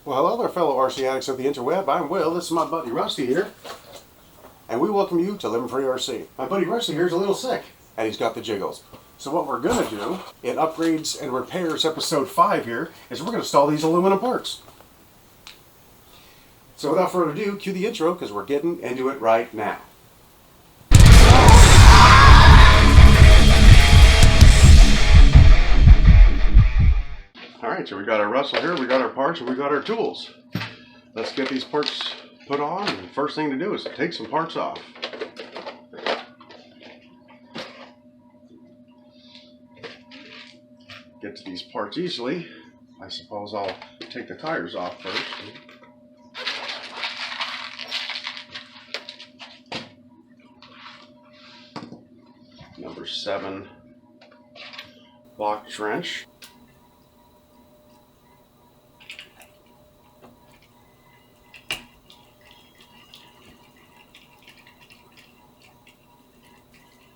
Well, hello there, fellow RC addicts of the interweb. I'm Will. This is my buddy Rusty here. And we welcome you to Livin Free RC. My buddy Rusty here is a little sick, and he's got the jiggles. So what we're going to do in Upgrades and Repairs episode 5 here is we're going to install these aluminum parts. So without further ado, cue the intro because we're getting into it right now. Alright, so we got our Rustler here, we got our parts, and we got our tools. Let's get these parts put on, and the first thing to do is take some parts off. Get to these parts easily. I suppose I'll take the tires off first. Number 7 box wrench.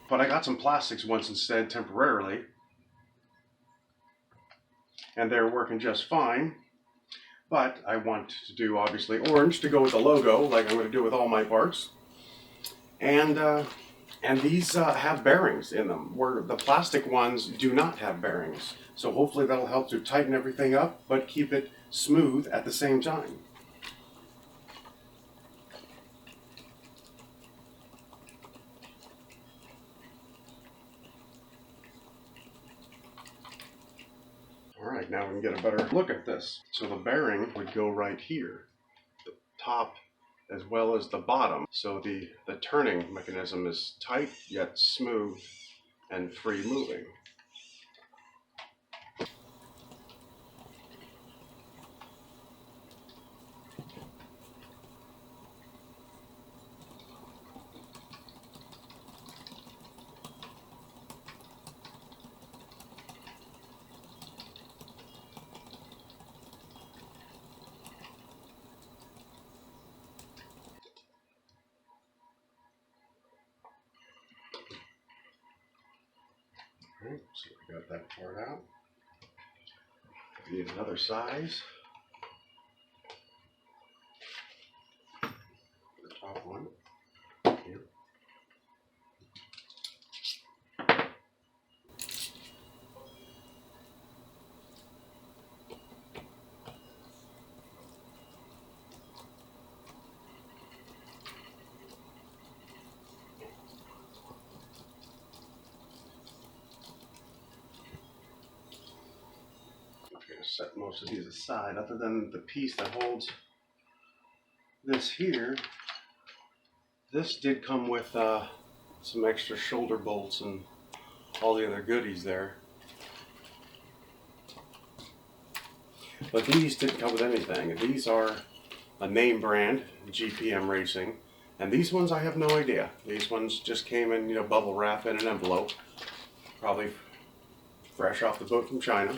But I got some plastics ones instead temporarily, and they're working just fine. But I want to do obviously orange to go with the logo, like I'm going to do with all my parts. And these have bearings in them, where the plastic ones do not have bearings. So hopefully that'll help to tighten everything up, but keep it smooth at the same time. Alright, now we can get a better look at this. So the bearing would go right here, the top as well as the bottom. So the turning mechanism is tight yet smooth and free moving. Alright, so we got that part out. We need another size. The top one. Here. Set most of these aside, other than the piece that holds this here. This did come with some extra shoulder bolts and all the other goodies there. But these didn't come with anything. These are a name brand, GPM Racing, and these ones I have no idea. These ones just came in, you know, bubble wrap in an envelope, probably fresh off the boat from China.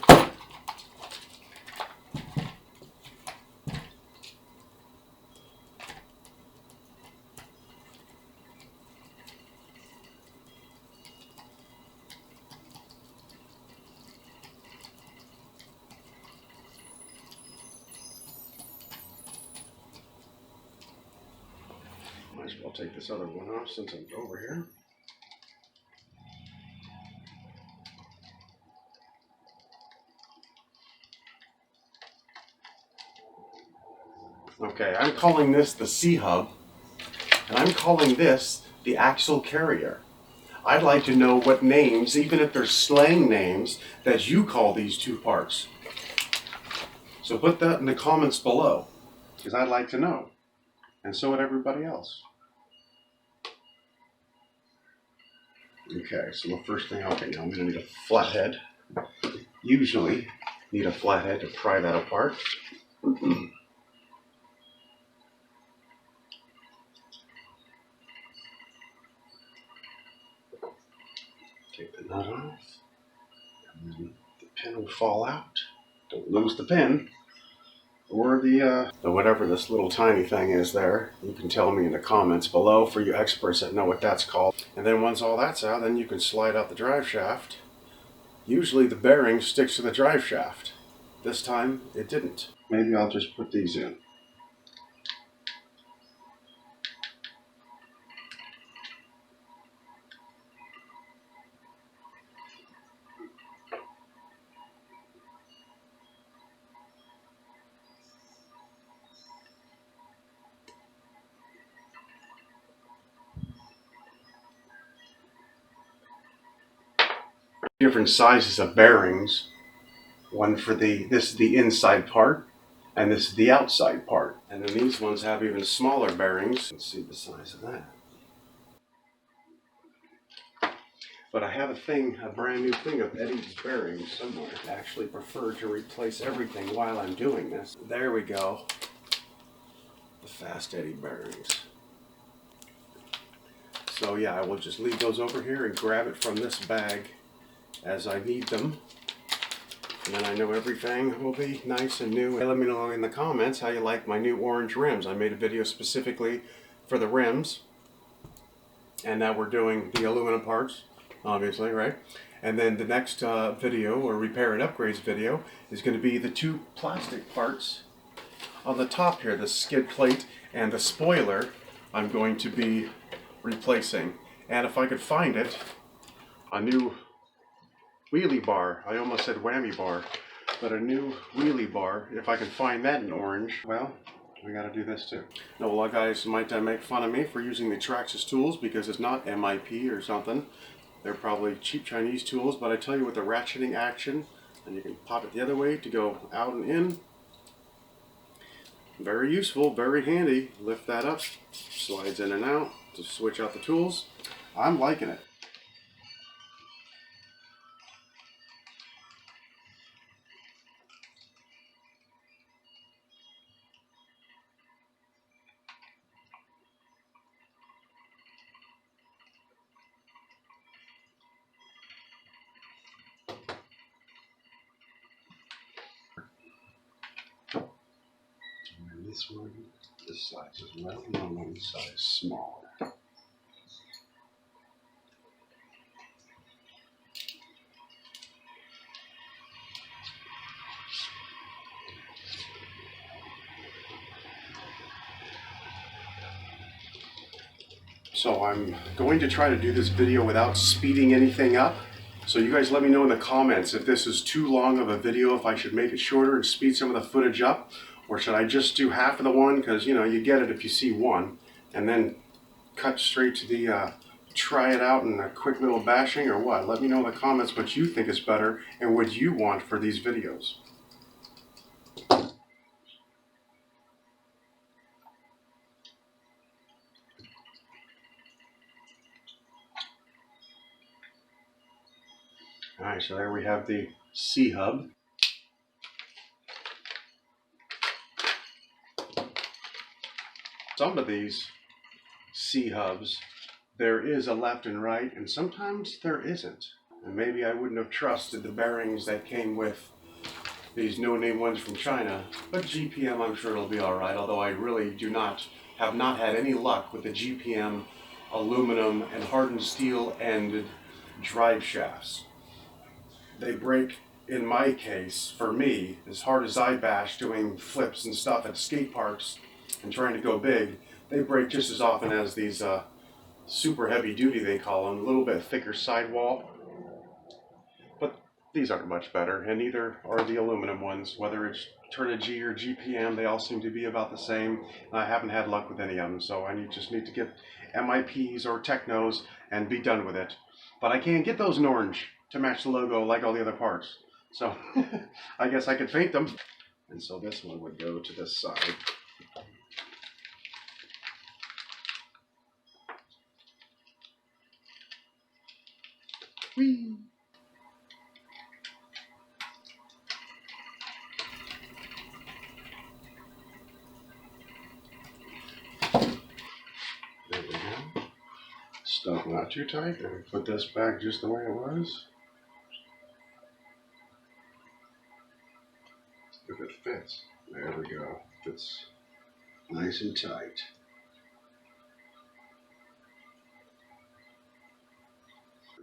Might as well take this other one off since I'm over here. Okay, I'm calling this the C-Hub, and I'm calling this the axle carrier. I'd like to know what names, even if they're slang names, that you call these two parts. So put that in the comments below, because I'd like to know. And so would everybody else. Okay, so the first thing, okay, now I'm going to need a flathead. Usually need a flathead to pry that apart. Take the nut off, and then the pin will fall out. Don't lose the pin. Or the whatever this little tiny thing is there. You can tell me in the comments below for you experts that know what that's called. And then once all that's out, then you can slide out the drive shaft. Usually the bearing sticks to the drive shaft. This time it didn't. Maybe I'll just put these in. Different sizes of bearings. One for this is the inside part, and this is the outside part. And then these ones have even smaller bearings. Let's see the size of that. But I have a brand new thing of Eddie's bearings somewhere. I actually prefer to replace everything while I'm doing this. There we go. The Fast Eddie bearings. So yeah, I will just leave those over here and grab it from this bag as I need them. And then I know everything will be nice and new. Let me know in the comments how you like my new orange rims. I made a video specifically for the rims. And now we're doing the aluminum parts, obviously, right? And then the next video, or repair and upgrades video, is going to be the two plastic parts on the top here, the skid plate and the spoiler. I'm going to be replacing. And if I could find it, a new wheelie bar. I almost said whammy bar, but a new wheelie bar. If I can find that in orange, well, we got to do this too. Now, a lot of guys might make fun of me for using the Traxxas tools because it's not MIP or something. They're probably cheap Chinese tools, but I tell you, with the ratcheting action, and you can pop it the other way to go out and in. Very useful, very handy. Lift that up, slides in and out to switch out the tools. I'm liking it. And this one, this size is well, and one size smaller. So I'm going to try to do this video without speeding anything up. So you guys let me know in the comments if this is too long of a video, if I should make it shorter and speed some of the footage up, or should I just do half of the one, because you know, you get it if you see one, and then cut straight to the try it out in a quick little bashing, or what? Let me know in the comments what you think is better and what you want for these videos. Alright, so there we have the C-Hub. Some of these C-Hubs, there is a left and right, and sometimes there isn't. And maybe I wouldn't have trusted the bearings that came with these no-name ones from China, but GPM, I'm sure it'll be alright, although I really have not had any luck with the GPM aluminum and hardened steel ended drive shafts. They break, in my case, for me, as hard as I bash doing flips and stuff at skate parks and trying to go big, they break just as often as these super heavy duty, they call them, a little bit thicker sidewall. But these aren't much better, and neither are the aluminum ones. Whether it's Turnigy or GPM, they all seem to be about the same. And I haven't had luck with any of them, so I just need to get MIPs or Technos and be done with it. But I can't get those in orange to match the logo like all the other parts. So I guess I could paint them. And so this one would go to this side. Whee! There we go. Stuff not too tight. And we put this back just the way it was. If it fits. There we go. Fits nice and tight.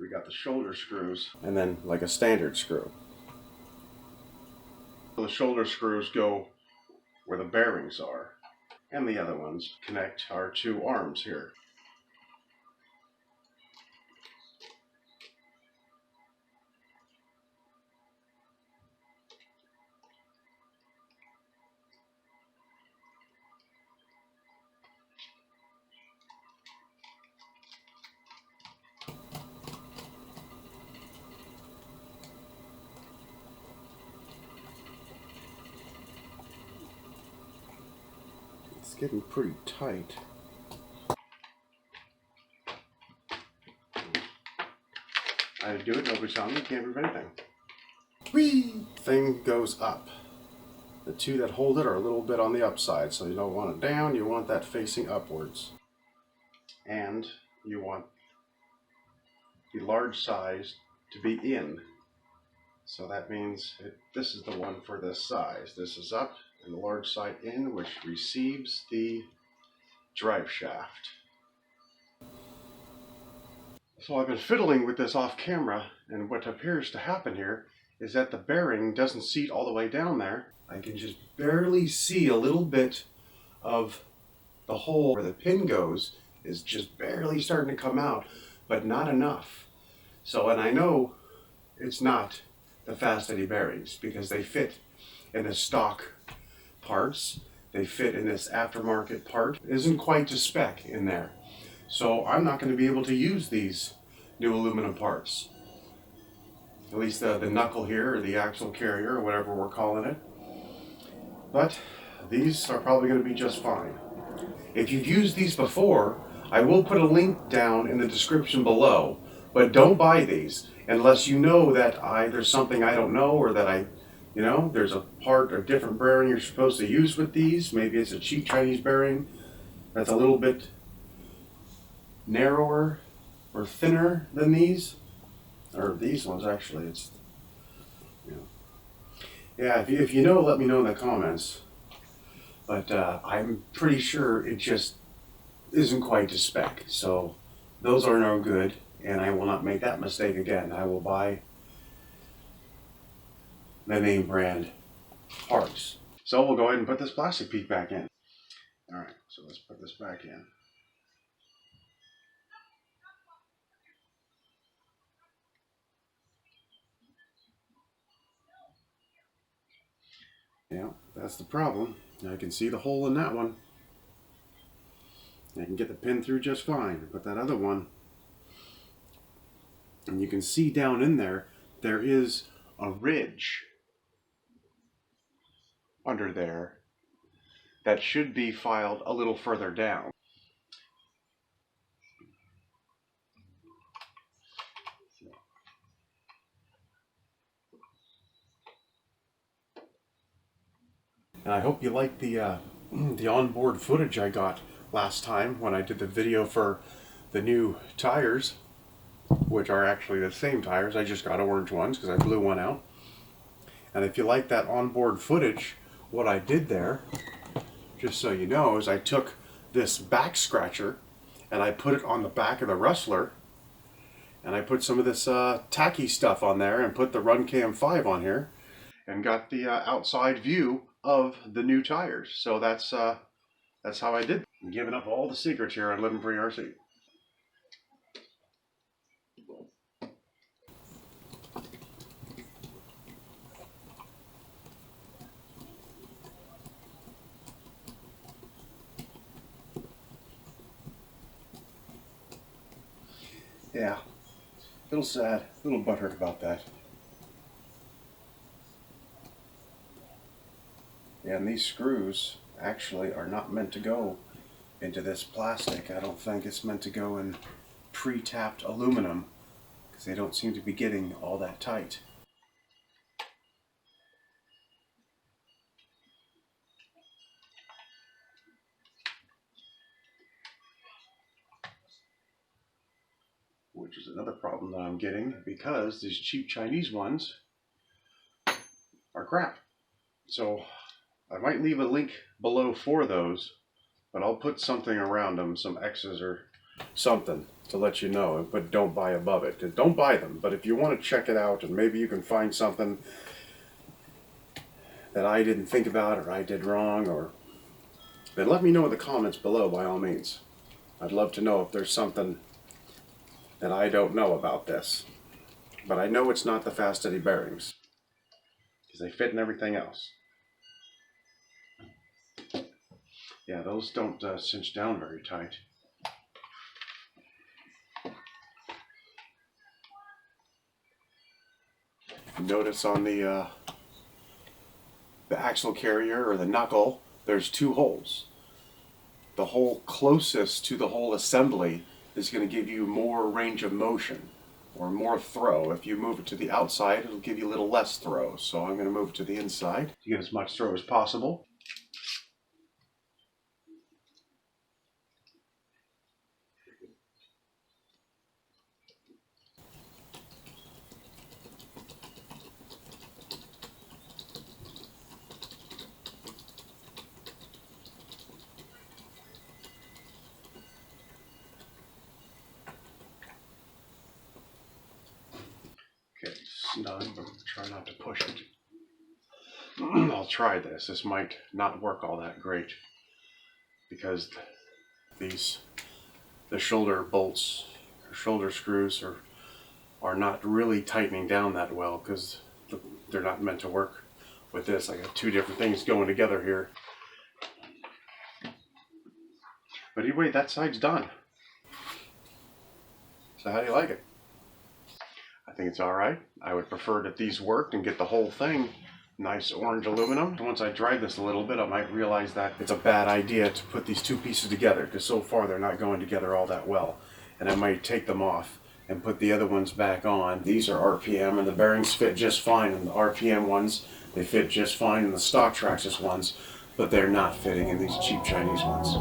We got the shoulder screws, and then like a standard screw. The shoulder screws go where the bearings are. And the other ones connect our two arms here. It's getting pretty tight. I had to do it, nobody saw me, can't prove anything. Whee! Thing goes up. The two that hold it are a little bit on the upside, so you don't want it down, you want that facing upwards. And you want the large size to be in. So that means this is the one for this size. This is up and the large side in, which receives the drive shaft. So I've been fiddling with this off camera, and what appears to happen here is that the bearing doesn't seat all the way down there. I can just barely see a little bit of the hole where the pin goes is just barely starting to come out, but not enough. So, and I know it's not the fast eddy bearings because they fit in the stock parts. They fit in this aftermarket part. It isn't quite to spec in there. So I'm not going to be able to use these new aluminum parts. At least the knuckle here, or the axle carrier, or whatever we're calling it. But these are probably going to be just fine. If you've used these before, I will put a link down in the description below. But don't buy these unless you know that there's something I don't know, or that there's a part or different bearing you're supposed to use with these. Maybe it's a cheap Chinese bearing that's a little bit narrower or thinner than these, or these ones actually. It's yeah. If you know, let me know in the comments. But I'm pretty sure it just isn't quite to spec. So those are no good, and I will not make that mistake again. I will buy the name brand parts. So we'll go ahead and put this plastic piece back in. All right, so let's put this back in. Yeah, that's the problem. I can see the hole in that one. I can get the pin through just fine, but that other one, and you can see down in there, there is a ridge under there that should be filed a little further down. And I hope you like the onboard footage I got last time when I did the video for the new tires, which are actually the same tires. I just got orange ones because I blew one out. And if you like that onboard footage, what I did there, just so you know, is I took this back scratcher and I put it on the back of the Rustler, and I put some of this tacky stuff on there and put the Runcam 5 on here and got the outside view of the new tires. So that's how I did. I'm giving up all the secrets here on Livin Free RC. Yeah, a little sad, a little butthurt about that. Yeah, and these screws actually are not meant to go into this plastic. I don't think it's meant to go in pre-tapped aluminum because they don't seem to be getting all that tight. Which is another problem that I'm getting because these cheap Chinese ones are crap. So I might leave a link below for those, but I'll put something around them, some X's or something to let you know, but don't buy above it. Don't buy them, but if you want to check it out and maybe you can find something that I didn't think about or I did wrong, then let me know in the comments below by all means. I'd love to know if there's something that I don't know about this. But I know it's not the fast steady bearings, because they fit in everything else. Yeah, those don't cinch down very tight. Notice on the axle carrier or the knuckle, there's two holes. The hole closest to the whole assembly is going to give you more range of motion or more throw. If you move it to the outside, it'll give you a little less throw. So I'm going to move it to the inside to get as much throw as possible. Okay, snug, but try not to push it. I'll try this. This might not work all that great because the shoulder bolts or shoulder screws are not really tightening down that well because they're not meant to work with this. I got two different things going together here. But anyway, that side's done. So how do you like it? I think it's alright. I would prefer that these worked and get the whole thing nice orange aluminum. Once I drive this a little bit, I might realize that it's a bad idea to put these two pieces together because so far they're not going together all that well. And I might take them off and put the other ones back on. These are RPM and the bearings fit just fine in the RPM ones. They fit just fine in the stock Traxxas ones, but they're not fitting in these cheap Chinese ones.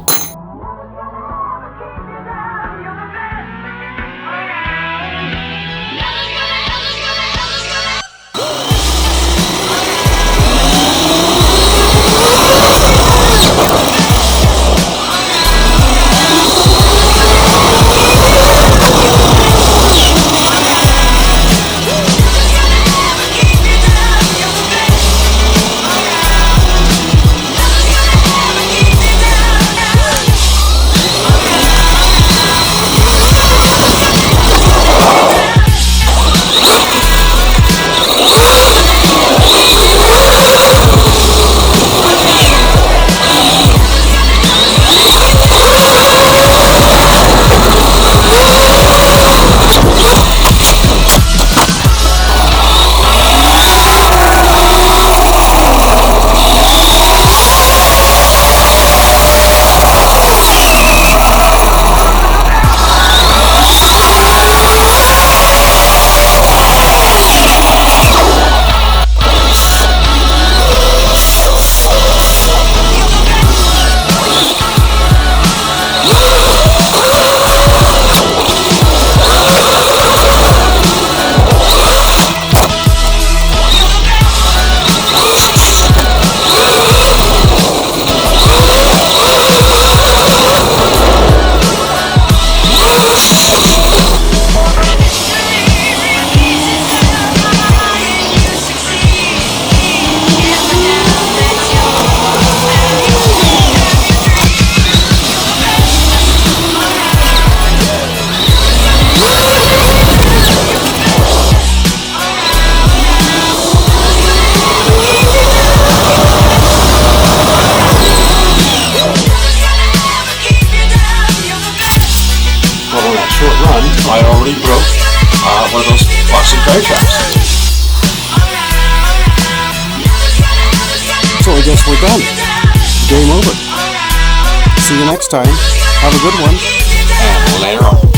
I already broke one of those plastic tire traps. So I guess we're done. Game over. See you next time. Have a good one. And later on.